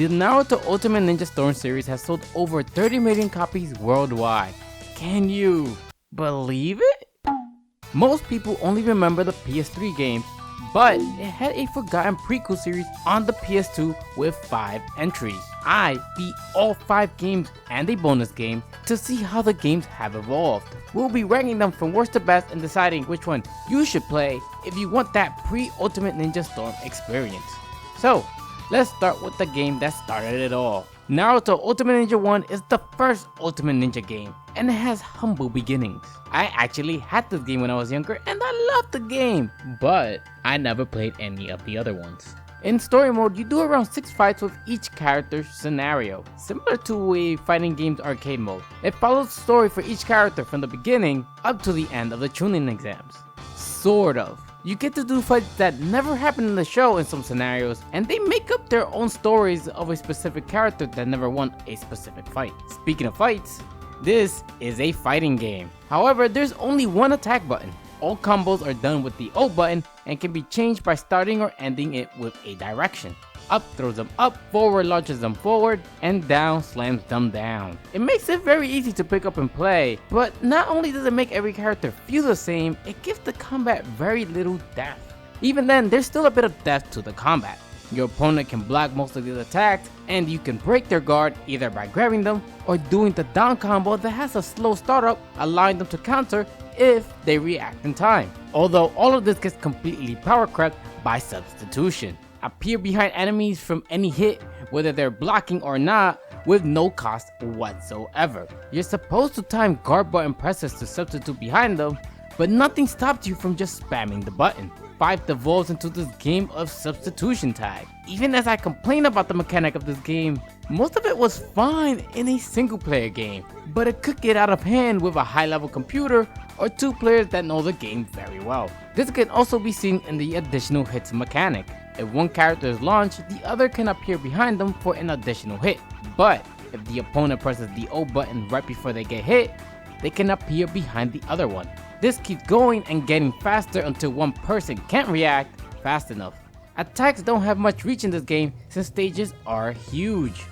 The Naruto Ultimate Ninja Storm series has sold over 30 million copies worldwide. Can you believe it? Most people only remember the PS3 games, but it had a forgotten prequel series on the PS2 with 5 entries. I beat all 5 games and a bonus game to see how the games have evolved. We'll be ranking them from worst to best and deciding which one you should play if you want that pre-Ultimate Ninja Storm experience. So, let's start with the game that started it all. Naruto Ultimate Ninja 1 is the first Ultimate Ninja game, and it has humble beginnings. I actually had this game when I was younger and I loved the game, but I never played any of the other ones. In story mode, you do around 6 fights with each character's scenario, similar to a fighting game's arcade mode. It follows the story for each character from the beginning up to the end of the Chunin exams. Sort of. You get to do fights that never happened in the show in some scenarios, and they make up their own stories of a specific character that never won a specific fight. Speaking of fights, this is a fighting game. However, there's only one attack button. All combos are done with the O button and can be changed by starting or ending it with a direction. Up throws them up, forward launches them forward, and down slams them down. It makes it very easy to pick up and play, but not only does it make every character feel the same, it gives the combat very little depth. Even then, there's still a bit of depth to the combat. Your opponent can block most of these attacks, and you can break their guard either by grabbing them or doing the down combo that has a slow startup, allowing them to counter if they react in time. Although all of this gets completely power crept by substitution. Appear behind enemies from any hit, whether they're blocking or not, with no cost whatsoever. You're supposed to time guard button presses to substitute behind them, but nothing stopped you from just spamming the button. 5 devolves into this game of substitution tag. Even as I complain about the mechanic of this game, most of it was fine in a single player game, but it could get out of hand with a high level computer or 2 players that know the game very well. This can also be seen in the additional hits mechanic. If one character is launched, the other can appear behind them for an additional hit. But if the opponent presses the O button right before they get hit, they can appear behind the other one. This keeps going and getting faster until one person can't react fast enough. Attacks don't have much reach in this game since stages are huge.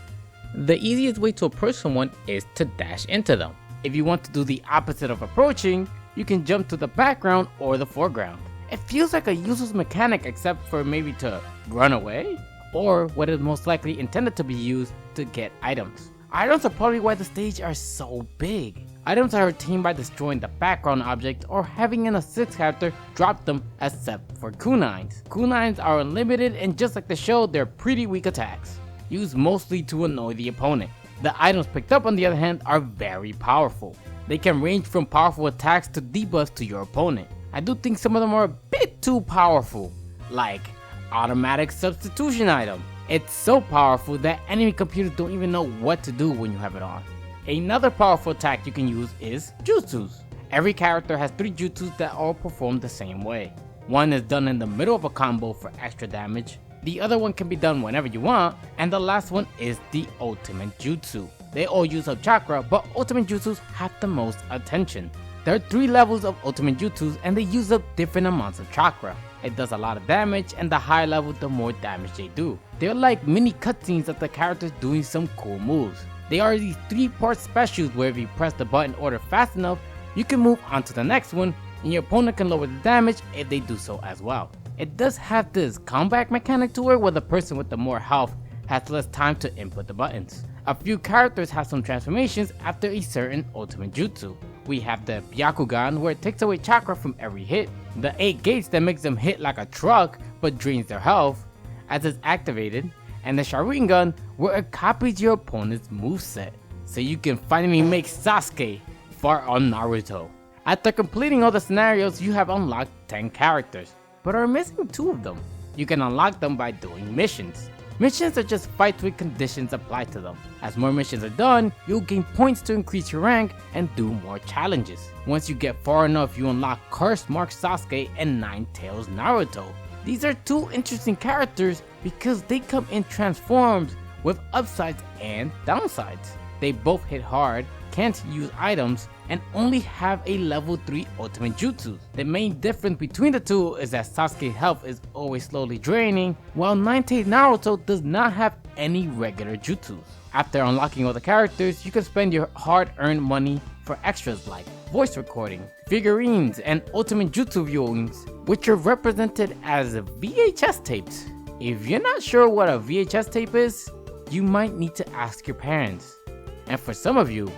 The easiest way to approach someone is to dash into them. If you want to do the opposite of approaching, you can jump to the background or the foreground. It feels like a useless mechanic except for maybe to run away, or what is most likely intended to be used to get items. Items are probably why the stages are so big. Items are obtained by destroying the background object or having an assist character drop them, except for kunais. Kunais are unlimited, and just like the show, they're pretty weak attacks, used mostly to annoy the opponent. The items picked up on the other hand are very powerful. They can range from powerful attacks to debuffs to your opponent. I do think some of them are a bit too powerful, like automatic substitution item. It's so powerful that enemy computers don't even know what to do when you have it on. Another powerful attack you can use is jutsus. Every character has 3 jutsus that all perform the same way. One is done in the middle of a combo for extra damage, the other one can be done whenever you want, and the last one is the ultimate jutsu. They all use up chakra, but ultimate jutsus have the most attention. There are 3 levels of ultimate jutsus and they use up different amounts of chakra. It does a lot of damage, and the higher level the more damage they do. They're like mini cutscenes of the characters doing some cool moves. They are these 3-part specials where if you press the button order fast enough, you can move on to the next one, and your opponent can lower the damage if they do so as well. It does have this comeback mechanic to it where the person with the more health has less time to input the buttons. A few characters have some transformations after a certain ultimate jutsu. We have the Byakugan, where it takes away chakra from every hit, the 8 gates that makes them hit like a truck but drains their health as it's activated, and the Sharingan, where it copies your opponent's moveset, so you can finally make Sasuke fart on Naruto. After completing all the scenarios, you have unlocked 10 characters, but are missing 2 of them. You can unlock them by doing missions. Missions are just fights with conditions applied to them. As more missions are done, you'll gain points to increase your rank and do more challenges. Once you get far enough, you unlock Curse Mark Sasuke and 9 Tails Naruto. These are 2 interesting characters because they come in transformed with upsides and downsides. They both hit hard, can't use items, and only have a level 3 ultimate jutsu. The main difference between the two is that Sasuke's health is always slowly draining, while 9th Naruto does not have any regular jutsus. After unlocking all the characters, you can spend your hard-earned money for extras like voice recording, figurines, and ultimate jutsu viewings, which are represented as VHS tapes. If you're not sure what a VHS tape is, you might need to ask your parents. And for some of you,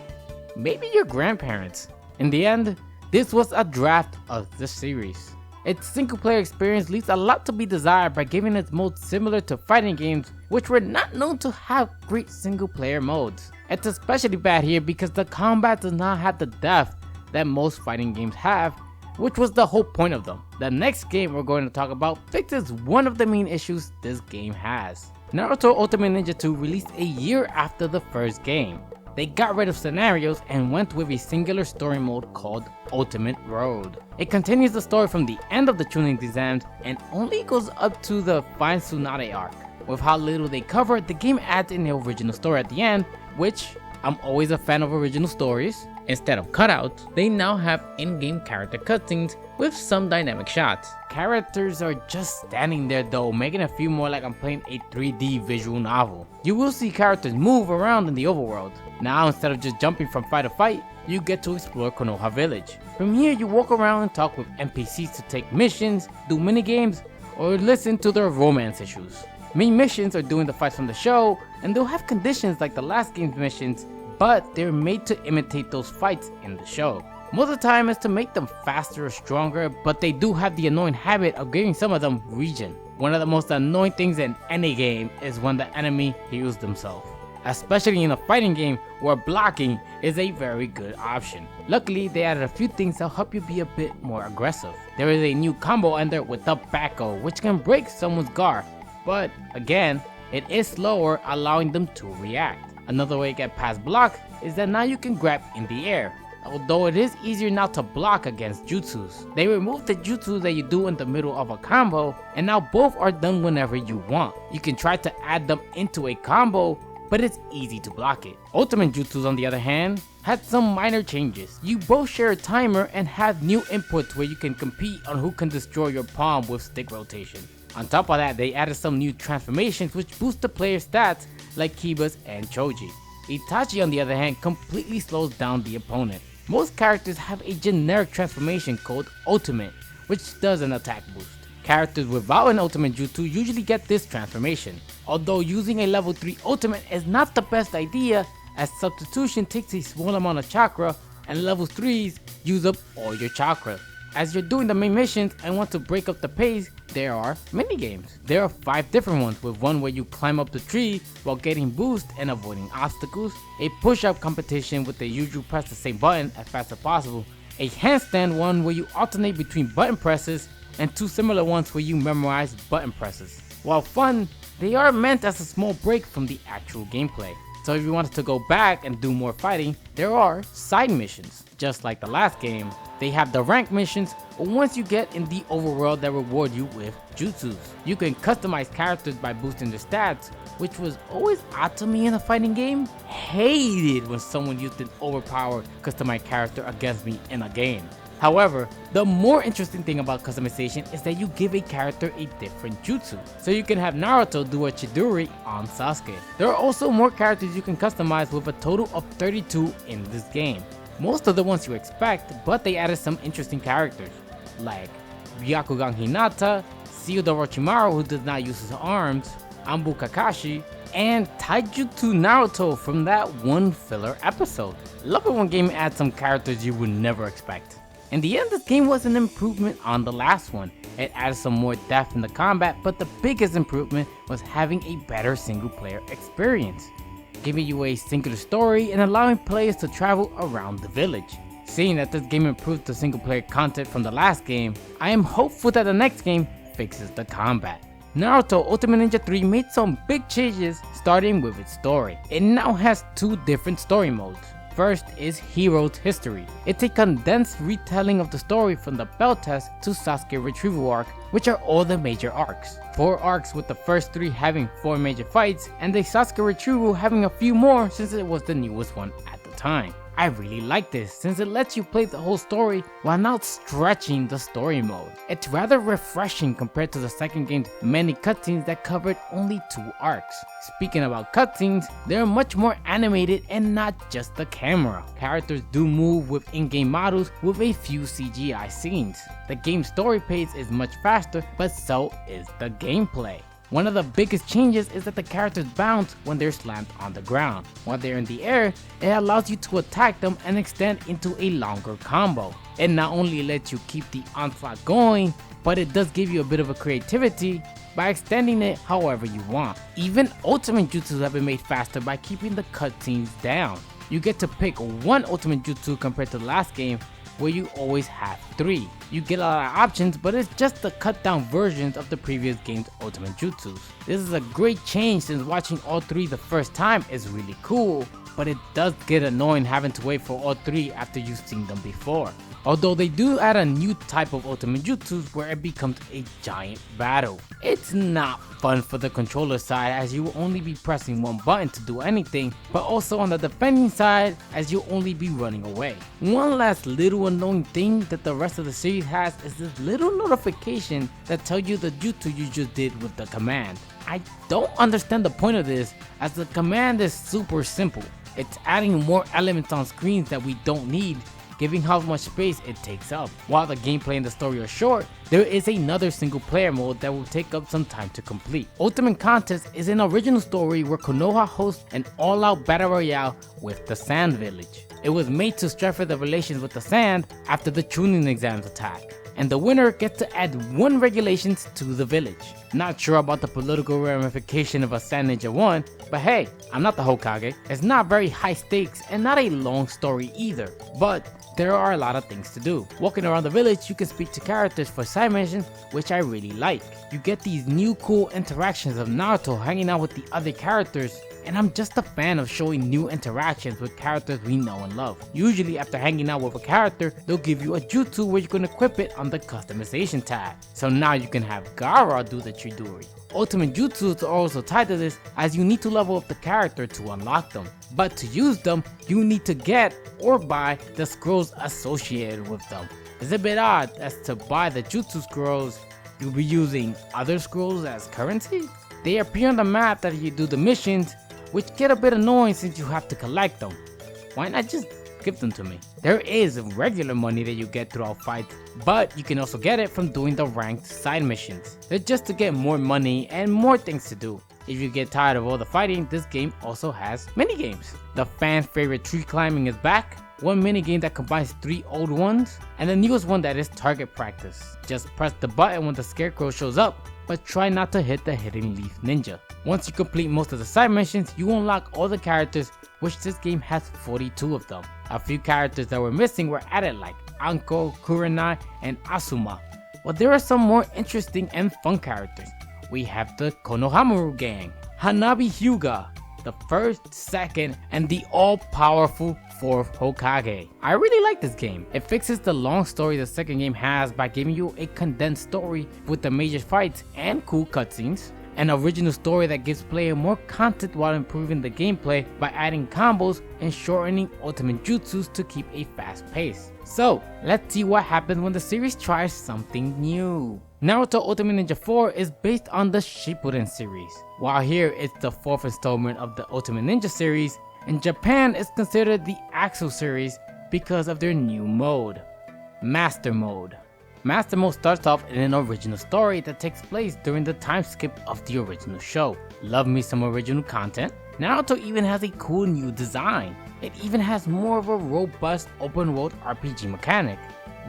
maybe your grandparents. In the end, this was a draft of the series. Its single player experience leaves a lot to be desired by giving its modes similar to fighting games, which were not known to have great single player modes. It's especially bad here because the combat does not have the depth that most fighting games have, which was the whole point of them. The next game we're going to talk about fixes one of the main issues this game has. Naruto Ultimate Ninja 2 released a year after the first game. They got rid of scenarios and went with a singular story mode called Ultimate Road. It continues the story from the end of the Chunin exams and only goes up to the Fine Tsunade arc. With how little they cover, the game adds in the original story at the end, which I'm always a fan of original stories. Instead of cutouts, they now have in-game character cutscenes with some dynamic shots. Characters are just standing there though, making it feel more like I'm playing a 3D visual novel. You will see characters move around in the overworld. Now instead of just jumping from fight to fight, you get to explore Konoha Village. From here you walk around and talk with NPCs to take missions, do minigames, or listen to their romance issues. Main missions are doing the fights from the show, and they'll have conditions like the last game's missions, but they're made to imitate those fights in the show. Most of the time it's to make them faster or stronger, but they do have the annoying habit of giving some of them regen. One of the most annoying things in any game is when the enemy heals themselves, especially in a fighting game where blocking is a very good option. Luckily, they added a few things that'll help you be a bit more aggressive. There is a new combo ender with the Backo, which can break someone's guard, but again, it is slower, allowing them to react. Another way to get past block is that now you can grab in the air. Although it is easier now to block against jutsus. They removed the jutsu that you do in the middle of a combo, and now both are done whenever you want. You can try to add them into a combo, but it's easy to block it. Ultimate jutsus on the other hand had some minor changes. You both share a timer and have new inputs where you can compete on who can destroy your palm with stick rotation. On top of that, they added some new transformations which boost the player's stats like Kiba's and Choji. Itachi on the other hand completely slows down the opponent. Most characters have a generic transformation called Ultimate, which does an attack boost. Characters without an Ultimate Jutsu usually get this transformation, although using a level 3 Ultimate is not the best idea as substitution takes a small amount of chakra and level 3s use up all your chakra. As you're doing the main missions and want to break up the pace, there are minigames. There are 5 different ones, with one where you climb up the tree while getting boost and avoiding obstacles, a push-up competition with the usual press the same button as fast as possible, a handstand one where you alternate between button presses, and 2 similar ones where you memorize button presses. While fun, they are meant as a small break from the actual gameplay. So if you wanted to go back and do more fighting, there are side missions. Just like the last game, they have the rank missions once you get in the overworld that reward you with jutsus. You can customize characters by boosting their stats, which was always odd to me in a fighting game. Hated when someone used an overpowered customized character against me in a game. However, the more interesting thing about customization is that you give a character a different jutsu. So you can have Naruto do a Chidori on Sasuke. There are also more characters you can customize with a total of 32 in this game. Most of the ones you expect, but they added some interesting characters like Byakugan Hinata, Seiyudo Orochimaru who does not use his arms, Anbu Kakashi, and Taijutsu Naruto from that one filler episode. Love it when game adds some characters you would never expect. In the end, this game was an improvement on the last one. It added some more depth in the combat, but the biggest improvement was having a better single player experience, giving you a singular story and allowing players to travel around the village. Seeing that this game improved the single player content from the last game, I am hopeful that the next game fixes the combat. Naruto Ultimate Ninja 3 made some big changes starting with its story. It now has 2 different story modes. First is Hero's History. It's a condensed retelling of the story from the Bell Test to Sasuke Retrieval Arc, which are all the major arcs. 4 arcs with the first 3 having 4 major fights, and the Sasuke Retrieval having a few more since it was the newest one at the time. I really like this since it lets you play the whole story while not stretching the story mode. It's rather refreshing compared to the second game's many cutscenes that covered only 2 arcs. Speaking about cutscenes, they're much more animated and not just the camera. Characters do move with in-game models with a few CGI scenes. The game's story pace is much faster, but so is the gameplay. One of the biggest changes is that the characters bounce when they're slammed on the ground. While they're in the air, it allows you to attack them and extend into a longer combo. It not only lets you keep the onslaught going, but it does give you a bit of a creativity by extending it however you want. Even ultimate jutsus have been made faster by keeping the cutscenes down. You get to pick one ultimate jutsu compared to the last game, where you always have 3. You get a lot of options, but it's just the cut down versions of the previous game's ultimate jutsus. This is a great change since watching all 3 the first time is really cool, but it does get annoying having to wait for all 3 after you've seen them before. Although they do add a new type of ultimate jutsus where it becomes a giant battle. It's not fun for the controller side as you will only be pressing one button to do anything, but also on the defending side as you'll only be running away. One last little annoying thing that the rest of the series has is this little notification that tells you the jutsu you just did with the command. I don't understand the point of this as the command is super simple. It's adding more elements on screens that we don't need, giving how much space it takes up. While the gameplay and the story are short, there is another single player mode that will take up some time to complete. Ultimate Contest is an original story where Konoha hosts an all-out battle royale with the Sand Village. It was made to strengthen the relations with the Sand after the Chunin exams attack, and the winner gets to add 1 regulations to the village. Not sure about the political ramification of a Sand Ninja 1, but hey, I'm not the Hokage. It's not very high stakes and not a long story either, but there are a lot of things to do. Walking around the village, you can speak to characters for side missions, which I really like. You get these new cool interactions of Naruto hanging out with the other characters, and I'm just a fan of showing new interactions with characters we know and love. Usually after hanging out with a character, they'll give you a jutsu where you can equip it on the customization tab. So now you can have Gaara do the Chidori. Ultimate jutsus are also tied to this as you need to level up the character to unlock them. But to use them, you need to get or buy the scrolls associated with them. It's a bit odd as to buy the jutsu scrolls, you'll be using other scrolls as currency. They appear on the map that you do the missions, which get a bit annoying since you have to collect them. Why not just give them to me? There is regular money that you get throughout fights, but you can also get it from doing the ranked side missions. They're just to get more money and more things to do. If you get tired of all the fighting, this game also has minigames. The fan favorite tree climbing is back, one minigame that combines 3 old ones, and the newest one that is target practice. Just press the button when the scarecrow shows up, but try not to hit the hidden leaf ninja. Once you complete most of the side missions, you unlock all the characters, which this game has 42 of them. A few characters that were missing were added like Anko, Kurenai, and Asuma. But there are some more interesting and fun characters. We have the Konohamaru gang, Hanabi Hyuga, the first, second, and the all-powerful 4th Hokage. I really like this game. It fixes the long story the second game has by giving you a condensed story with the major fights and cool cutscenes. An original story that gives player more content while improving the gameplay by adding combos and shortening ultimate jutsus to keep a fast pace. So, let's see what happens when the series tries something new. Naruto Ultimate Ninja 4 is based on the Shippuden series. While here it's the 4th installment of the Ultimate Ninja series, in Japan it's considered the Axel series because of their new mode, Master Mode. Master Mode starts off in an original story that takes place during the time skip of the original show. Love me some original content. Naruto even has a cool new design. It even has more of a robust open world RPG mechanic.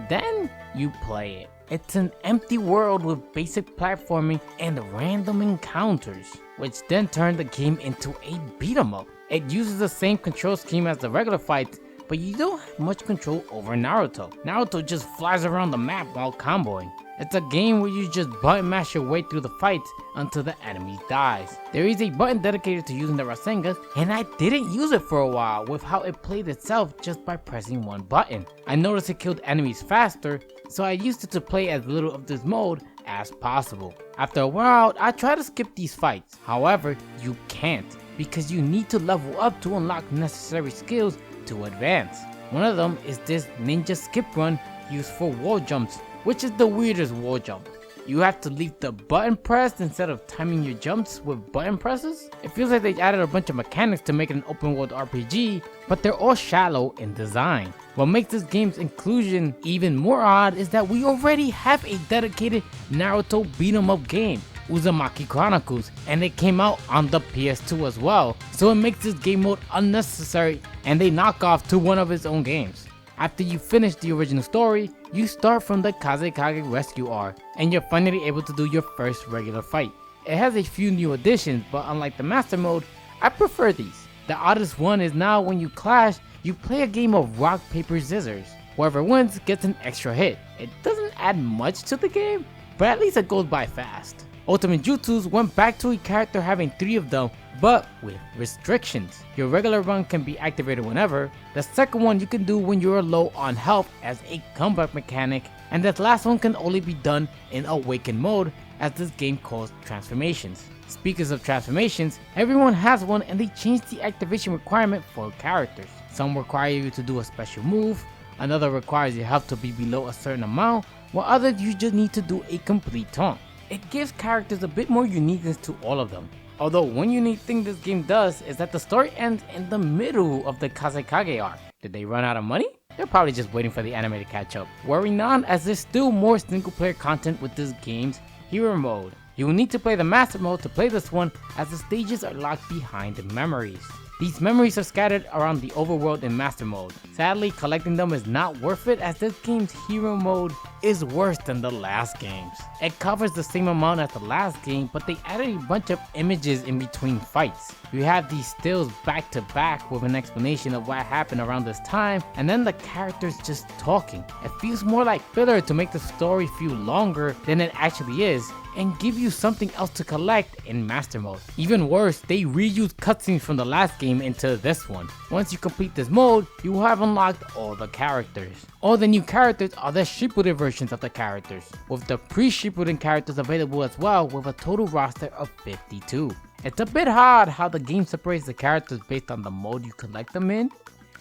Then you play it. It's an empty world with basic platforming and random encounters, which then turn the game into a beat 'em up. It uses the same control scheme as the regular fights, but you don't have much control over Naruto. Naruto just flies around the map while comboing. It's a game where you just button mash your way through the fights until the enemy dies. There is a button dedicated to using the Rasengan, and I didn't use it for a while with how it played itself just by pressing one button. I noticed it killed enemies faster, so I used it to play as little of this mode as possible. After a while, I try to skip these fights. However, you can't, because you need to level up to unlock necessary skills to advance. One of them is this ninja skip run used for wall jumps, which is the weirdest wall jump. You have to leave the button pressed instead of timing your jumps with button presses. It feels like they added a bunch of mechanics to make it an open world RPG, but they're all shallow in design. What makes this game's inclusion even more odd is that we already have a dedicated Naruto beat 'em up game, Uzumaki Chronicles, and it came out on the PS2 as well, so it makes this game mode unnecessary and they knock off to one of its own games. After you finish the original story, you start from the Kazekage Rescue Arc, and you're finally able to do your first regular fight. It has a few new additions, but unlike the Master Mode, I prefer these. The oddest one is now when you clash, you play a game of rock, paper, scissors. Whoever wins gets an extra hit. It doesn't add much to the game, but at least it goes by fast. Ultimate Jutsus went back to a character having 3 of them, but with restrictions. Your regular run can be activated whenever, the second one you can do when you're low on health as a comeback mechanic, and that last one can only be done in awakened mode as this game calls transformations. Speakers of transformations, everyone has one and they changed the activation requirement for characters. Some require you to do a special move, another requires your health to be below a certain amount, while others you just need to do a complete taunt. It gives characters a bit more uniqueness to all of them. Although one unique thing this game does is that the story ends in the middle of the Kazekage arc. Did they run out of money? They're probably just waiting for the anime to catch up. Worry not, as there's still more single player content with this game's hero mode. You will need to play the master mode to play this one, as the stages are locked behind memories. These memories are scattered around the overworld in master mode. Sadly, collecting them is not worth it, as this game's hero mode is worse than the last game's. It covers the same amount as the last game, but they added a bunch of images in between fights. You have these stills back to back with an explanation of what happened around this time, and then the characters just talking. It feels more like filler to make the story feel longer than it actually is, and give you something else to collect in master mode. Even worse, they reused cutscenes from the last game into this one. Once you complete this mode, you will have unlocked all the characters. All the new characters are the Shippuden versions of the characters, with the pre-Shippuden characters available as well, with a total roster of 52. It's a bit odd how the game separates the characters based on the mode you collect them in,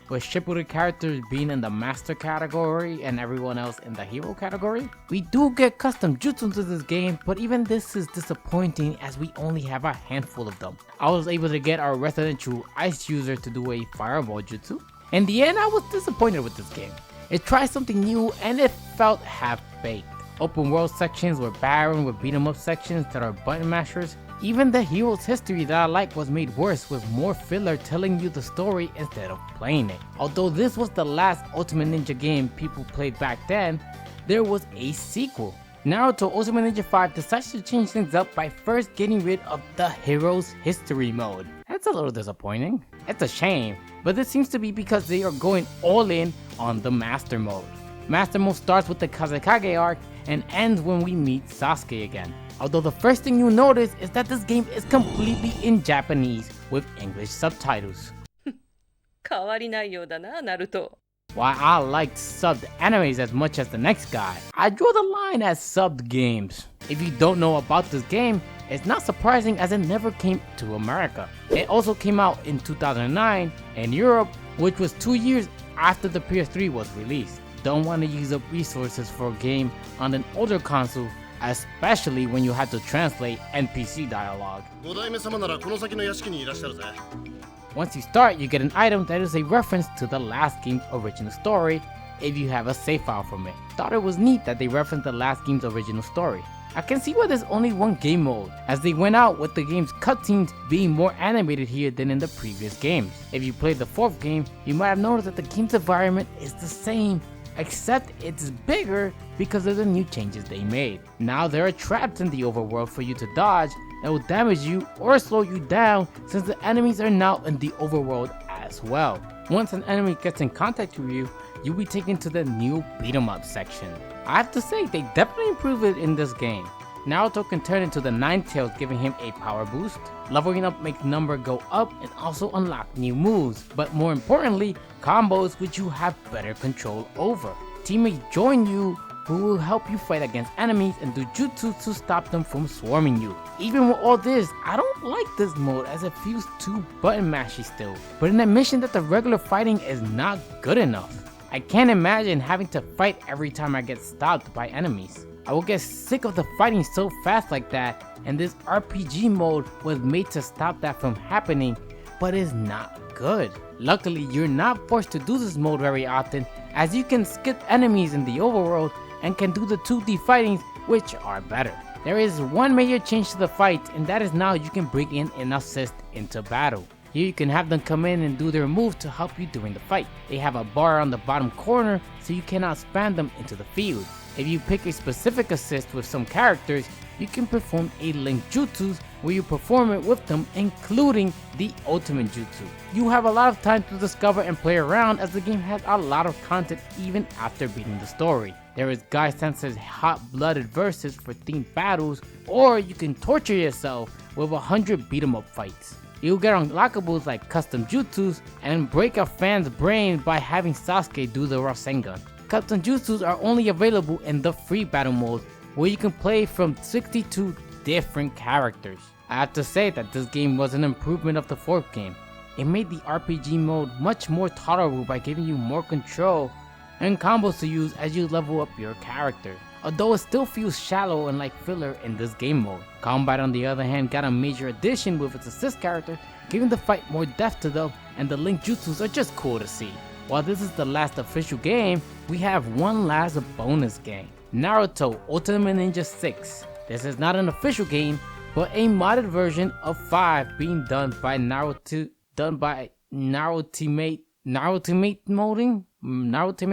with Shippuden characters being in the master category and everyone else in the hero category. We do get custom jutsus to this game, but even this is disappointing as we only have a handful of them. I was able to get our residential ice user to do a fireball jutsu. In the end, I was disappointed with this game. It tried something new and it felt half-baked. Open world sections were barren with beat 'em up sections that are button mashers. Even the hero's history that I like was made worse with more filler telling you the story instead of playing it. Although this was the last Ultimate Ninja game people played back then, there was a sequel. Naruto Ultimate Ninja 5 decides to change things up by first getting rid of the hero's history mode. That's a little disappointing. It's a shame, but this seems to be because they are going all in on the master mode. Master mode starts with the Kazekage arc and ends when we meet Sasuke again. Although the first thing you notice is that this game is completely in Japanese with English subtitles. 変わりないようだな、ナルト。 While I liked subbed animes as much as the next guy, I draw the line at subbed games. If you don't know about this game, it's not surprising as it never came to America. It also came out in 2009 in Europe, which was 2 years after the PS3 was released. Don't want to use up resources for a game on an older console, especially when you have to translate NPC dialogue. Once you start, you get an item that is a reference to the last game's original story if you have a save file from it. Thought it was neat that they referenced the last game's original story. I can see why there's only one game mode, as they went out with the game's cutscenes being more animated here than in the previous games. If you played the 4th game, you might have noticed that the game's environment is the same, except it's bigger because of the new changes they made. Now there are traps in the overworld for you to dodge that will damage you or slow you down, since the enemies are now in the overworld as well. Once an enemy gets in contact with you, you'll be taken to the new beat 'em up section. I have to say, they definitely improved it in this game. Naruto can turn into the Nine Tails, giving him a power boost. Leveling up makes number go up and also unlock new moves, but more importantly, combos which you have better control over. Teammates join you who will help you fight against enemies and do jutsu to stop them from swarming you. Even with all this, I don't like this mode as it feels too button mashy still, but an admission that the regular fighting is not good enough. I can't imagine having to fight every time I get stopped by enemies. I will get sick of the fighting so fast like that, and this RPG mode was made to stop that from happening, but is not good. Luckily, you're not forced to do this mode very often, as you can skip enemies in the overworld and can do the 2D fightings, which are better. There is one major change to the fight, and that is now you can bring in an assist into battle. Here you can have them come in and do their move to help you during the fight. They have a bar on the bottom corner so you cannot spam them into the field. If you pick a specific assist with some characters, you can perform a link jutsu where you perform it with them, including the ultimate jutsu. You have a lot of time to discover and play around, as the game has a lot of content even after beating the story. There is Guy Senser's hot-blooded verses for themed battles, or you can torture yourself with 100 beat 'em up fights. You'll get unlockables like custom jutsus and break a fan's brain by having Sasuke do the Rasengan. Custom jutsus are only available in the free battle mode, where you can play from 62 different characters. I have to say that this game was an improvement of the fourth game. It made the RPG mode much more tolerable by giving you more control and combos to use as you level up your character, although it still feels shallow and like filler in this game mode. Combat on the other hand got a major addition with its assist character, giving the fight more depth to them, and the link jutsus are just cool to see. While this is the last official game, we have one last bonus game, Naruto Ultimate Ninja 6. This is not an official game, but a modded version of 5 being done by Naruto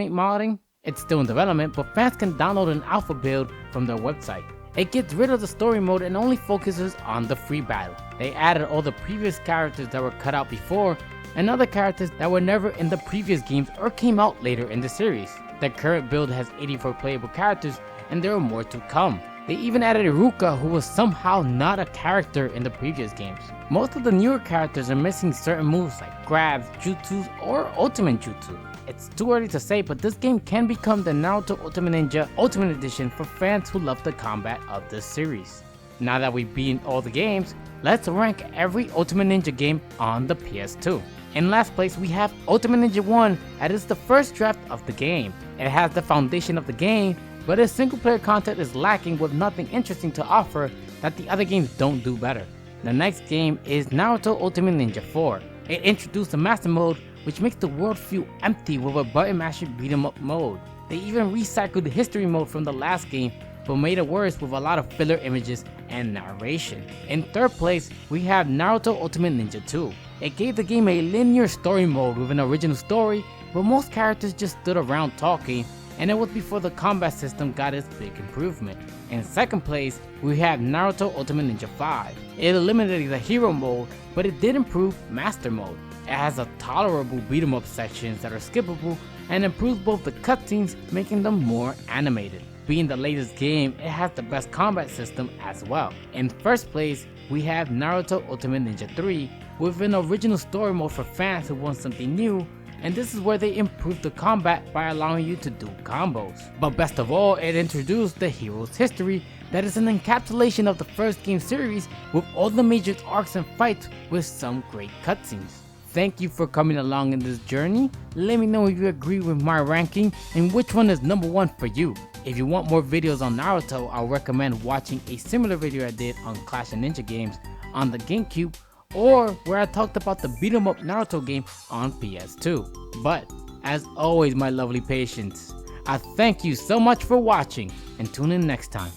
modding. It's still in development, but fans can download an alpha build from their website. It gets rid of the story mode and only focuses on the free battle. They added all the previous characters that were cut out before, and other characters that were never in the previous games or came out later in the series. The current build has 84 playable characters, and there are more to come. They even added Iruka, who was somehow not a character in the previous games. Most of the newer characters are missing certain moves like grabs, jutsus, or ultimate jutsu. It's too early to say, but this game can become the Naruto Ultimate Ninja Ultimate Edition for fans who love the combat of this series. Now that we've beaten all the games, let's rank every Ultimate Ninja game on the PS2. In last place, we have Ultimate Ninja 1, and it's the first draft of the game. It has the foundation of the game, but its single player content is lacking with nothing interesting to offer that the other games don't do better. The next game is Naruto Ultimate Ninja 4. It introduced the Master Mode, which makes the world feel empty with a button mashing beat 'em up mode. They even recycled the history mode from the last game, but made it worse with a lot of filler images and narration. In third place, we have Naruto Ultimate Ninja 2. It gave the game a linear story mode with an original story, but most characters just stood around talking, and it was before the combat system got its big improvement. In second place, we have Naruto Ultimate Ninja 5. It eliminated the hero mode, but it did improve Master Mode. It has a tolerable beat 'em up sections that are skippable, and improves both the cutscenes, making them more animated. Being the latest game, it has the best combat system as well. In first place, we have Naruto Ultimate Ninja 3, with an original story mode for fans who want something new, and this is where they improved the combat by allowing you to do combos. But best of all, it introduced the hero's history that is an encapsulation of the first game series with all the major arcs and fights with some great cutscenes. Thank you for coming along in this journey. Let me know if you agree with my ranking and which one is number 1 for you. If you want more videos on Naruto, I'll recommend watching a similar video I did on Clash of Ninja games on the GameCube, or where I talked about the beat 'em up Naruto game on PS2. But as always, my lovely patients, I thank you so much for watching, and tune in next time.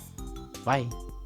Bye.